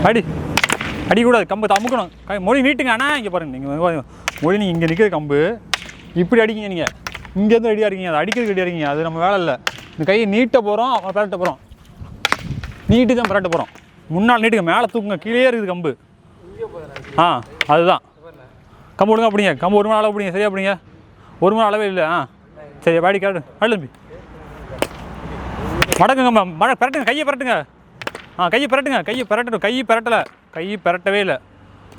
அடி அடிக்கூடாது, கம்பு தமுக்கணும். மொழி நீட்டுங்க. ஆனால் இங்கே பாருங்கள், நீங்கள் மொழி நீங்கள் இங்கே நிற்கிற கம்பு இப்படி அடிக்கிங்க. நீங்கள் இங்கேருந்து ரெடியாக இருக்கீங்க, அது அடிக்கிறது ரெடியாக இருக்கீங்க. அது நம்ம வேலை இல்லை. இந்த கையை நீட்ட போகிறோம், பரட்ட போகிறோம். நீட்டு தான் பரட்ட போகிறோம். முன்னால் நீட்டுங்க, மேலே தூக்குங்க. கீழே இருக்குது கம்பு. அதுதான் கம்பு விடுங்க. அப்படிங்க கம்பு ஒரு மணி அளவு பிடிங்க. சரியா பிடிங்க. ஒரு மணி அளவே இல்லை. சரி வாடி கேட்டு அடி தம்பி. மடக்குங்க, பரட்டுங்க. கையை பரட்டுங்க. கையை பரட்டுங்க. கையை பரட்டணும். கை பரட்டலை, கை பரட்டவே இல்லை.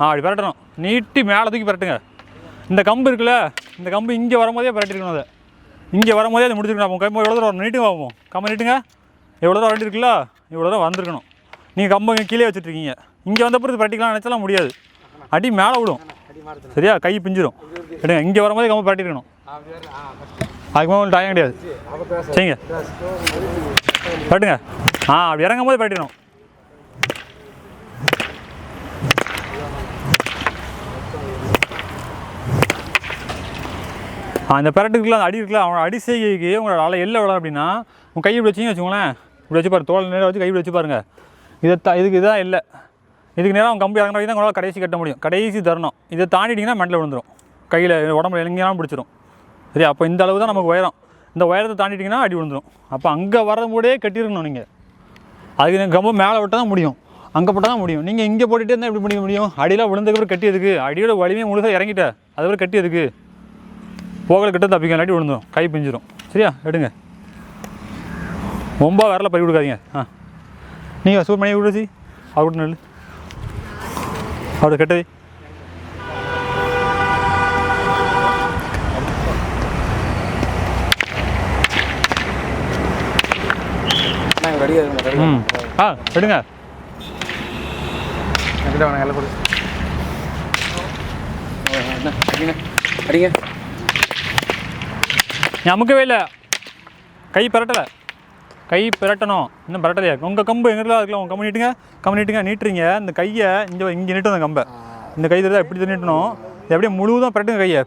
அப்படி பரட்டணும். நீட்டி மேலே தூக்கி பரட்டுங்க. இந்த கம்பு இருக்குல்ல, இந்த கம்பு இங்கே வரும்போதே பரட்டிருக்கணும். அதை இங்கே வரும்போதே அதை முடிச்சிருக்கணும். அப்போ கம்பு எவ்வளோ தூரம் நீட்டுங்க பார்ப்போம். கம்பை நீட்டுங்க. எவ்வளோ தூரம் வண்டி இருக்குல்ல, இவ்வளோ தூரம் வந்திருக்கணும். நீங்கள் கம்பை கீழே வச்சுட்ருக்கீங்க. இங்கே வந்த பிறகு பரட்டிக்கலாம் நினச்சாலாம் முடியாது. அடி மேலே விடும். சரியா, கை பிஞ்சிடும். எடுங்க. இங்கே வரும்போதே கம்பு பரட்டிருக்கணும். அதுக்கு மேலே டாயம் கிடையாது. சரிங்க, பரட்டுங்க. அப்படி இறங்கும் போது பரட்டிடணும். அந்த பெரட்டுக்குள்ள அந்த அடி இருக்குல்ல, அவனோட அடி செய்கைக்கு உங்களோட அலை எல்லை விட அப்படின்னா உங்கள் கையை இப்படி வச்சிங்க வச்சுக்கோங்களேன். இப்படி வச்சு பாருங்க, தோல் நேரம் வச்சு கை இப்படி வச்சு பாருங்கள். இதுக்கு இதுதான் இல்லை. இதுக்கு நேரம் அவங்க கம்பி இறங்குற வரைக்கும் தான் உங்களால் கடைசி கட்ட முடியும். கடைசி தரணும். இதை தாண்டிட்டிங்கன்னா மெண்டல் விழுந்துடும். கையில் உடம்புல எங்கேயாலும் பிடிச்சிரும். சரி, அப்போ இந்த அளவு தான் நமக்கு உயரம். இந்த உயரத்தை தாண்டிட்டிங்கன்னா அடி விழுந்துடும். அப்போ அங்கே வரும்போதே கட்டிடணும். நீங்கள் அதுக்கு நீங்கள் கம்பு மேலே விட்டால் தான் முடியும், அங்கே போட்டால் தான் முடியும். நீங்கள் இங்கே போட்டுகிட்டே இருந்தால் எப்படி முடிய முடியும்? அடியில் விழுந்ததுக்கப்புறம் கட்டியதுக்கு அடியோட வலிமையை முழுசாக இறங்கிட்ட அதுக்கப்புறம் கட்டியதுக்கு போகலை கிட்ட தப்பிக்க இல்லாட்டி விழுந்துடும், கை பிஞ்சிடும். சரியா, எடுங்க. ரொம்ப வரல பறி கொடுக்காதீங்க. நீங்கள் சூட் பண்ணி விடுச்சி அவர் விட்டு நெல் அவரை கெட்டது. எடுங்க. அடிங்க. அமுக்கவே இல்லை, கை பரட்டலை. கை பரட்டணும், இன்னும் பரட்டலையா? உங்கள் கம்பு எங்கெல்லாம் இருக்கலாம். உங்கள் கம்பு நீட்டுங்க. கம்பு நீட்டுங்க. நீட்டுறீங்க இந்த கையை இங்கே நீட்டும். அந்த கம்பை இந்த கை தான் இப்படி நீட்டணும். இது அப்படியே முழுவதும் பரட்டுங்க கையை.